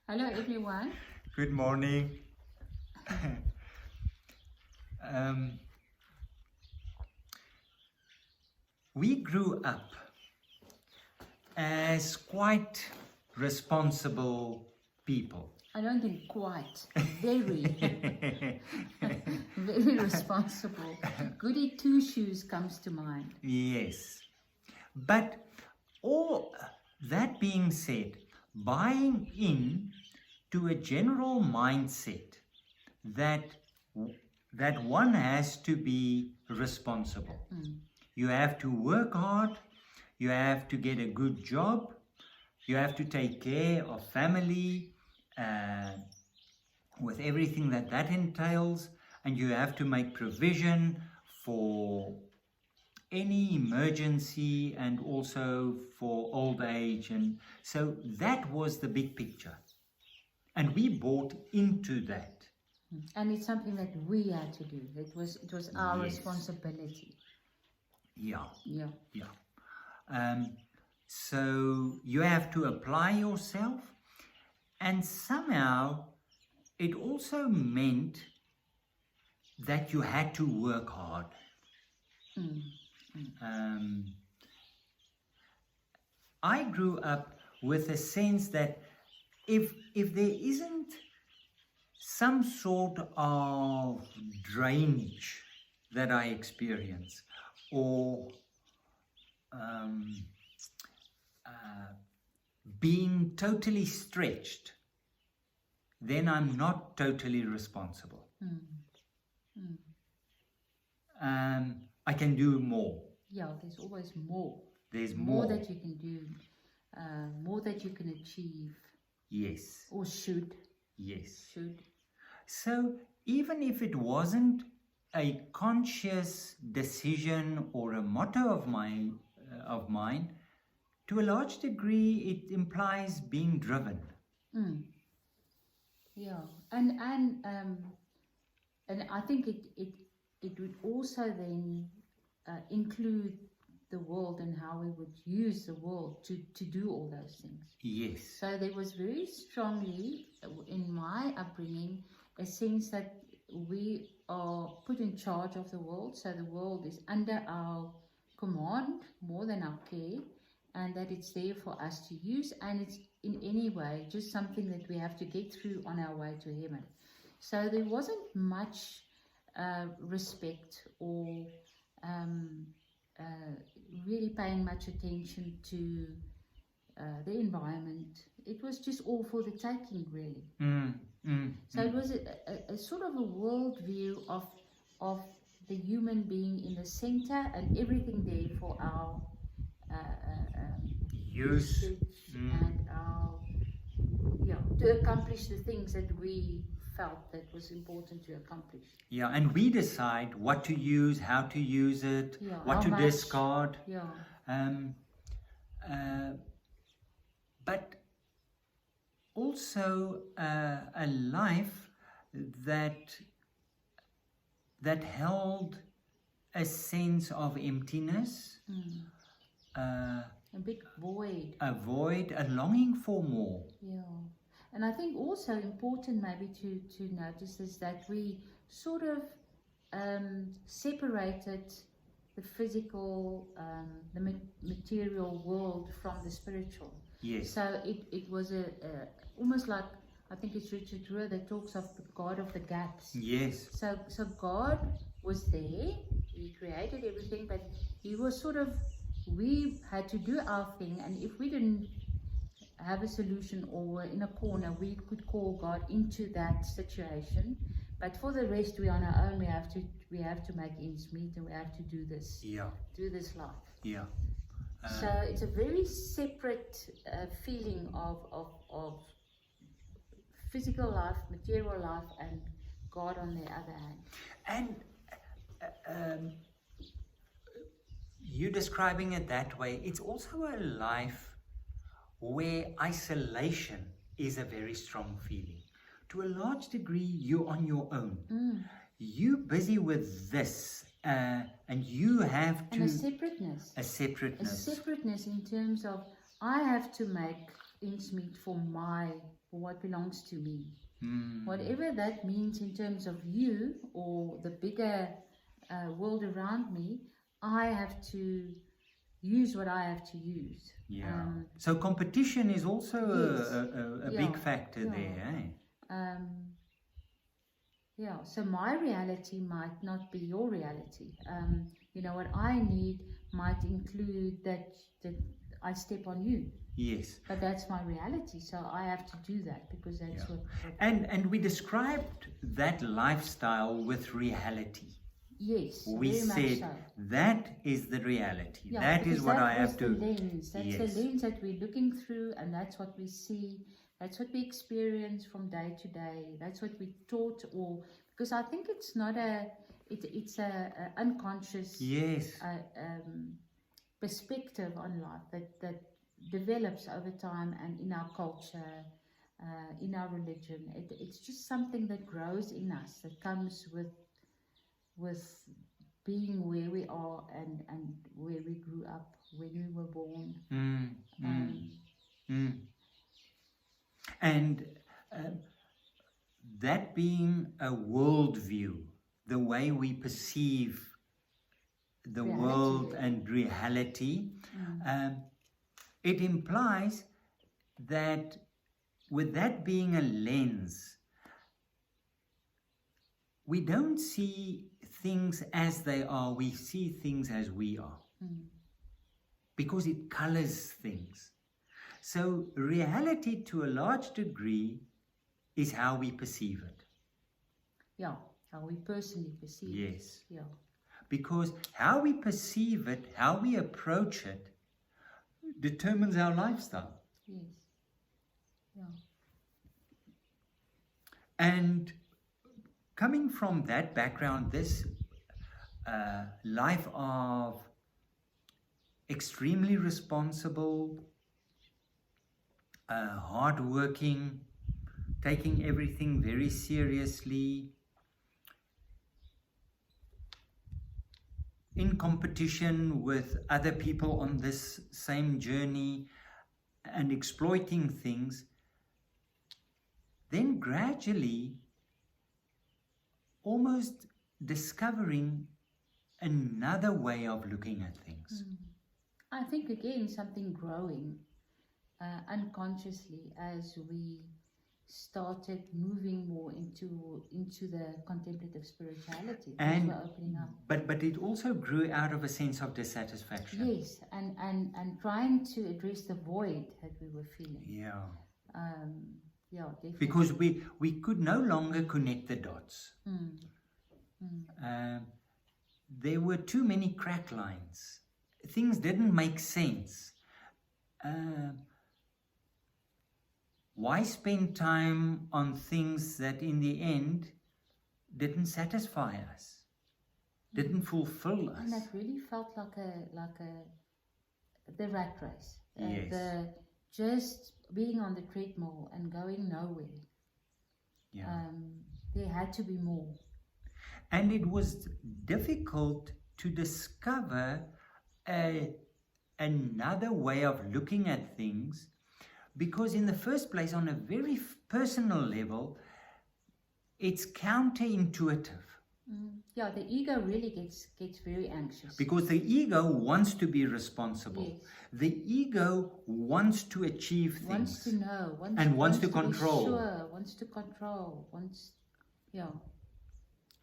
Hello everyone. Good morning. um, we grew up as quite responsible people. I don't think quite. Very, very responsible. Goody Two Shoes comes to mind. Yes. But all that being said, buying in to a general mindset that that one has to be responsible. You have to work hard, you have to get a good job, you have to take care of family with everything that entails, and you have to make provision for any emergency and also for old age. And so that was the big picture, and we bought into that. And it's something that we had to do. It was our Yes. responsibility. Yeah. Yeah. So you have to apply yourself, and somehow it also meant that you had to work hard. I grew up with a sense that if there isn't some sort of drainage that I experience, or being totally stretched, then I'm not totally responsible. I can do more. Yeah, there's always more. There's More more. that you can do, more that you can achieve, Yes, or should. yes. Should. So even if it wasn't a conscious decision or a motto of mine, to a large degree, it implies being driven. Yeah, and I think it would also then include the world and how we would use the world to do all those things. Yes. So there was very strongly in my upbringing a sense that we are put in charge of the world, so the world is under our command more than our care, and that it's there for us to use, and it's in any way just something that we have to get through on our way to heaven. So there wasn't much respect or really paying much attention to the environment. It was just all for the taking, really. So it was a sort of a worldview of the human being in the center and everything there for our Use. and our, to accomplish the things that we felt that was important to accomplish. Yeah, and we decide what to use, how to use it, what how to much. discard. Yeah. But also a life that held a sense of emptiness, A big void. a void, a longing for more. Yeah. And I think also important maybe to notice is that we sort of separated the physical, the material world from the spiritual. Yes. So it was almost like, I think it's Richard Rohr that talks of the God of the gaps. Yes. So God was there, He created everything, but He was sort of, we had to do our thing, and if we didn't have a solution or were in a corner, we could call God into that situation. But for the rest, we on our own. We have to make ends meet, and we have to do this. Yeah. Do this life. Yeah. So it's a very separate feeling of physical life, material life, and God on the other hand. And you describing it that way, it's also a life where isolation is a very strong feeling. To a large degree, you're on your own. You're busy with this, and you have to... And a separateness. A separateness. A separateness in terms of, I have to make ends meet for what belongs to me. Mm. Whatever that means in terms of you or the bigger world around me, I have to use what I have to use. Yeah. So competition is also Yes. a big factor there, eh? Yeah, so my reality might not be your reality. What I need might include that I step on you. Yes. But that's my reality, so I have to do that because that's what And we described that lifestyle with reality. Yes, we very said much so. That is the reality. Yeah, that is what I have to. The lens. That's the lens that we're looking through, and that's what we see. That's what we experience from day to day. That's what we taught, or because I think it's not it's a unconscious perspective on life that develops over time, and in our culture, in our religion. It's just something that grows in us, that comes with being where we are and where we grew up, when we were born. And that being a worldview, the way we perceive the world and reality, it implies that with that being a lens, we don't see things as they are, we see things as we are. Because it colors things. So reality, to a large degree, is how we perceive it. Yeah, how we personally perceive it. Yes. Yeah. Because how we perceive it, how we approach it, determines our lifestyle. Yes. Yeah. And coming from that background, this life of extremely responsible, hardworking, taking everything very seriously, in competition with other people on this same journey and exploiting things, then gradually almost discovering another way of looking at things. I think again something growing unconsciously as we started moving more into the contemplative spirituality. And we're opening up. But it also grew out of a sense of dissatisfaction. Yes, and trying to address the void that we were feeling. Yeah. Yeah, definitely. Because we could no longer connect the dots. There were too many crack lines. Things didn't make sense. Why spend time on things that in the end didn't satisfy us, didn't fulfill us? And that really felt like the rat race. Yes. The just being on the treadmill and going nowhere. Yeah. There had to be more. And it was difficult to discover another way of looking at things, because in the first place, on a very personal level, it's counterintuitive. Yeah, the ego really gets very anxious. Because the ego wants to be responsible. Yes. The ego wants to achieve things. Wants to know. Wants to control. Be sure, wants to control. Yeah.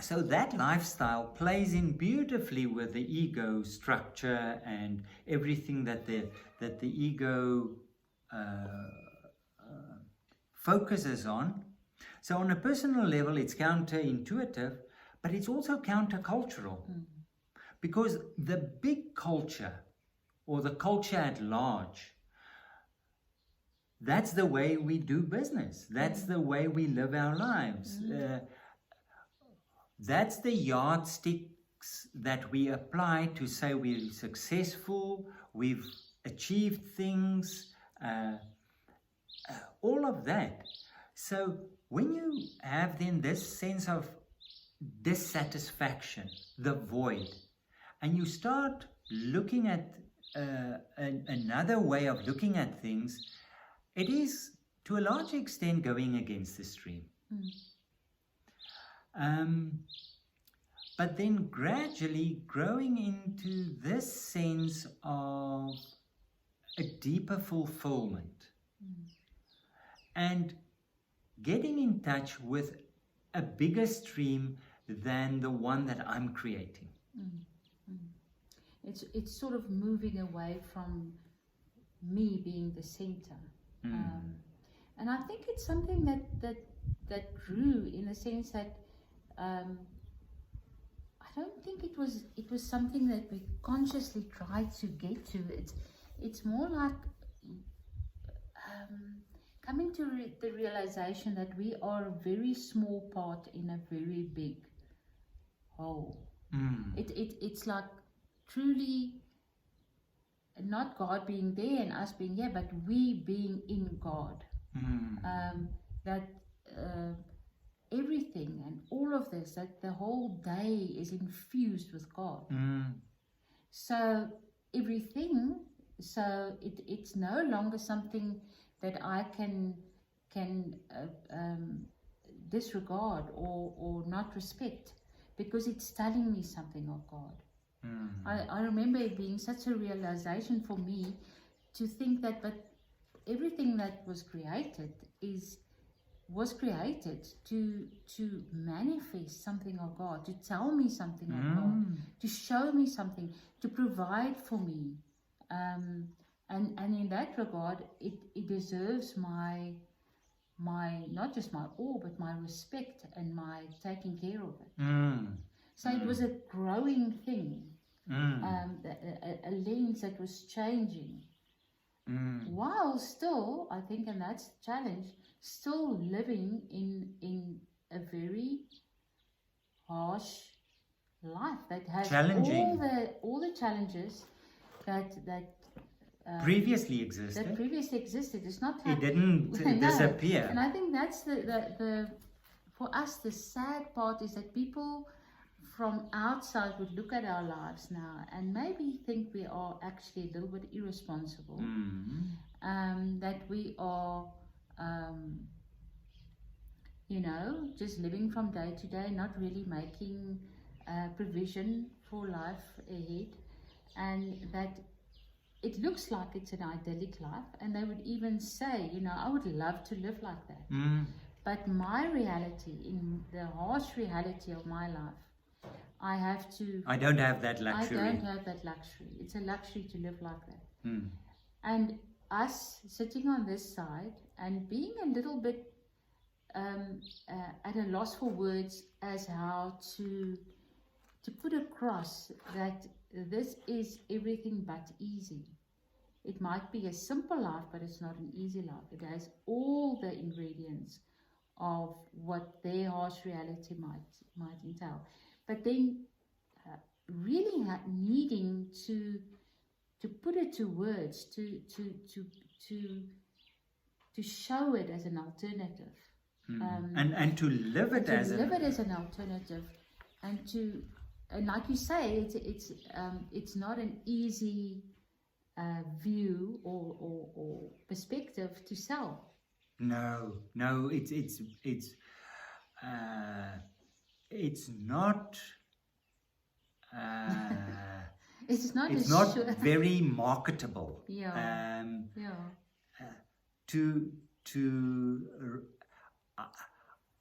So that lifestyle plays in beautifully with the ego structure and everything that the ego focuses on. So on a personal level, it's counterintuitive, but it's also countercultural. Because the big culture, or the culture at large, that's the way we do business. That's the way we live our lives. That's the yardsticks that we apply to say we're successful, we've achieved things, all of that. So when you have then this sense of dissatisfaction, the void, and you start looking at another way of looking at things, it is to a large extent going against the stream. But then gradually growing into this sense of a deeper fulfillment and getting in touch with a bigger stream than the one that I'm creating. It's sort of moving away from me being the center. And I think it's something that grew in the sense that I don't think it was something that we consciously tried to get to. It's more like coming to the realization that we are a very small part in a very big whole. It's like truly not God being there and us being here, but we being in God. That everything and all of this, that the whole day is infused with God. So everything, it's no longer something that I can disregard or not respect, because it's telling me something of God. I remember it being such a realization for me to think that, but everything that was created was created to manifest something of God, to tell me something of God, to show me something, to provide for me. And in that regard, it deserves my not just my awe, but my respect and my taking care of it. So it was a growing thing, a lens that was changing, while still, I think, and that's the challenge, still living in a very harsh life that has all the challenges that previously existed. It's not like, it didn't disappear. And I think that's the for us, the sad part is that people from outside would look at our lives now and maybe think we are actually a little bit irresponsible, that we are just living from day to day, not really making provision for life ahead, and that it looks like it's an idyllic life, and they would even say, I would love to live like that. But my reality, in the harsh reality of my life, I don't have that luxury. It's a luxury to live like that. And us sitting on this side and being a little bit at a loss for words as how to put across that this is everything but easy. It might be a simple life, but it's not an easy life. It has all the ingredients of what their harsh reality might entail. But then really needing to put it to words, to show it as an alternative. And to live it as an alternative, and like you say, it's not an easy view or perspective to sell. No, it's not. It's not very marketable.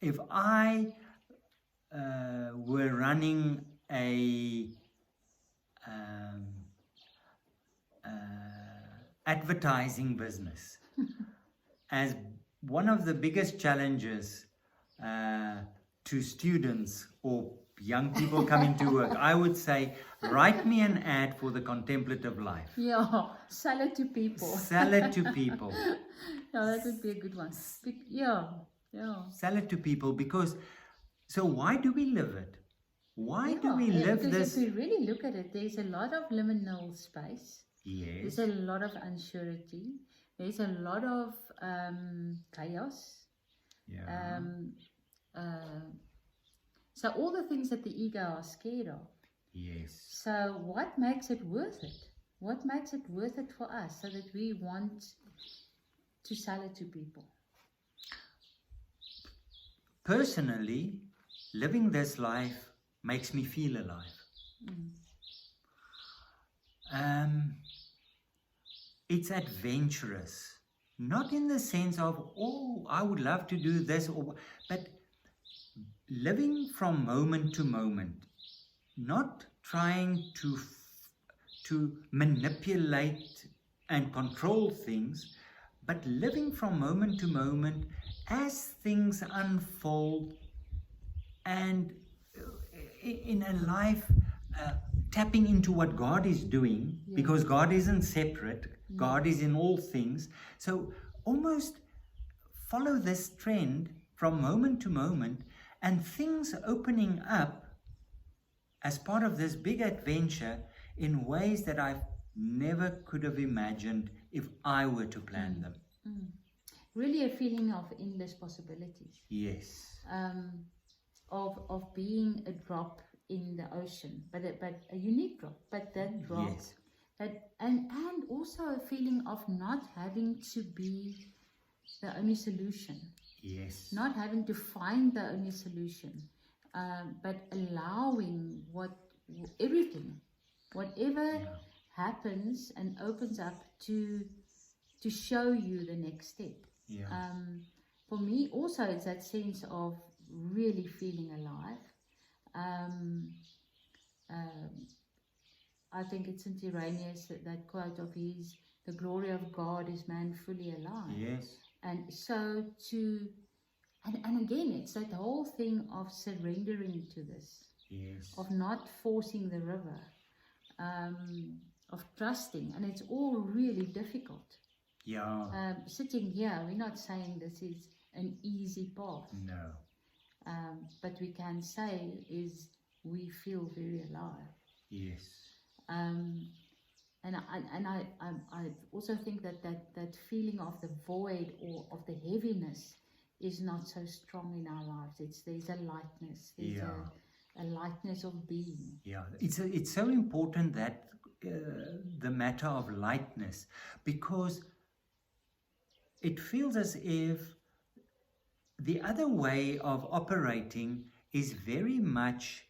If I were running a advertising business, as one of the biggest challenges to students or young people coming to work, I would say, write me an ad for the contemplative life. Sell it to people. Sell it to people. That would be a good one. Sell it to people, because, so why do we live it? Why do we live this? If we really look at it, there's a lot of liminal space. Yes. There's a lot of unsurety. There's a lot of chaos. So all the things that the ego are scared of. Yes. So what makes it worth it? What makes it worth it for us, so that we want to sell it to people? Personally, living this life makes me feel alive. It's adventurous, not in the sense of, oh, I would love to do this, but living from moment to moment, not trying to manipulate and control things, but living from moment to moment as things unfold, and in a life tapping into what God is doing, because God isn't separate, God is in all things. So almost follow this trend from moment to moment, and things opening up as part of this big adventure in ways that I never could have imagined if I were to plan them. Really a feeling of endless possibilities. Yes. Of being a drop in the ocean, but a unique drop, but that drop. Yes. And also a feeling of not having to be the only solution. Yes. Not having to find the only solution, but allowing everything, whatever happens and opens up to show you the next step. Yeah. For me also it's that sense of really feeling alive. I think it's St. Irenaeus, that quote of his, the glory of God is man fully alive. Yes. And so and again, it's that whole thing of surrendering to this, Yes. of not forcing the river, of trusting, and it's all really difficult. Yeah. Sitting here, we're not saying this is an easy path. No. But we can say is we feel very alive. Yes. And I also think that feeling of the void or of the heaviness is not so strong in our lives. There's a lightness. There's a lightness of being. Yeah. It's so important that the matter of lightness, because it feels as if the other way of operating is very much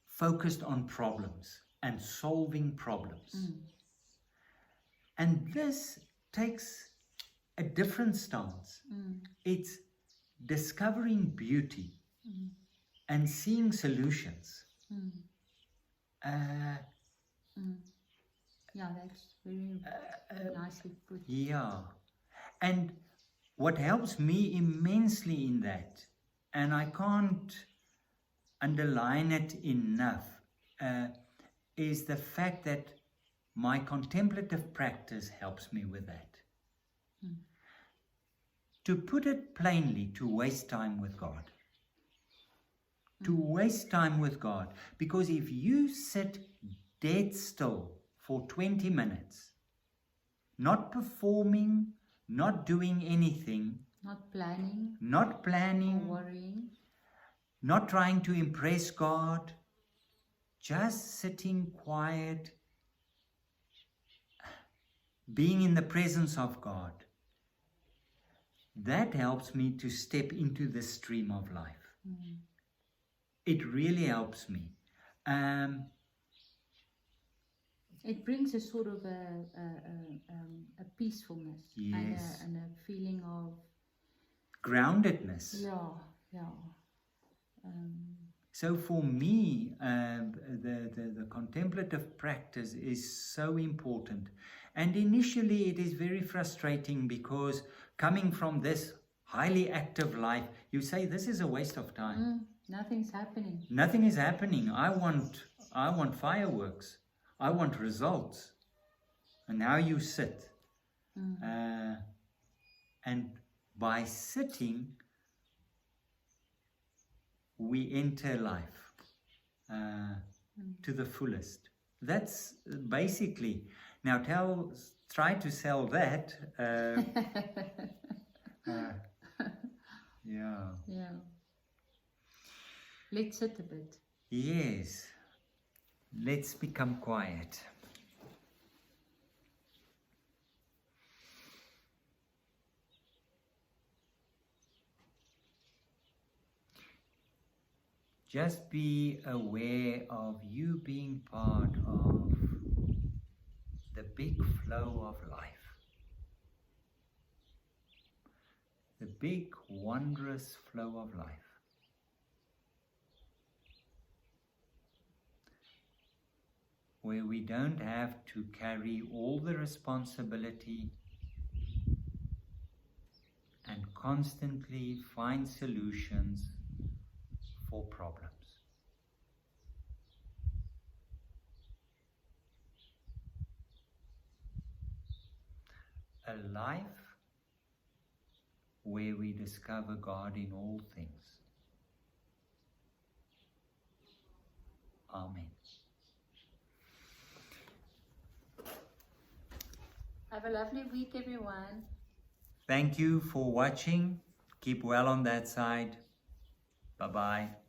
focused on problems and solving problems. And this takes a different stance. It's discovering beauty and seeing solutions. Yeah, that's very nicely put. Yeah. And what helps me immensely in that, and I can't underline it enough, is the fact that my contemplative practice helps me with that. To put it plainly, to waste time with God. To waste time with God. Because if you sit dead still for 20 minutes, not performing, not doing anything, Not planning, not worrying, not trying to impress God, just sitting quiet, being in the presence of God, that helps me to step into the stream of life. It really helps me. It brings a sort of a peacefulness. Yes. And a feeling of Groundedness. yeah. So for me, the contemplative practice is so important. And initially it is very frustrating, because coming from this highly active life, you say this is a waste of time. Nothing's happening. Nothing is happening. I want fireworks. I want results. And now you sit. And by sitting, we enter life to the fullest. That's basically. Now try to sell that. Yeah. Yeah. Let's sit a bit. Yes. Let's become quiet. Just be aware of you being part of the big flow of life. The big, wondrous flow of life. Where we don't have to carry all the responsibility and constantly find solutions for problems. A life where we discover God in all things. Amen. Have a lovely week, everyone. Thank you for watching. Keep well on that side. Bye-bye.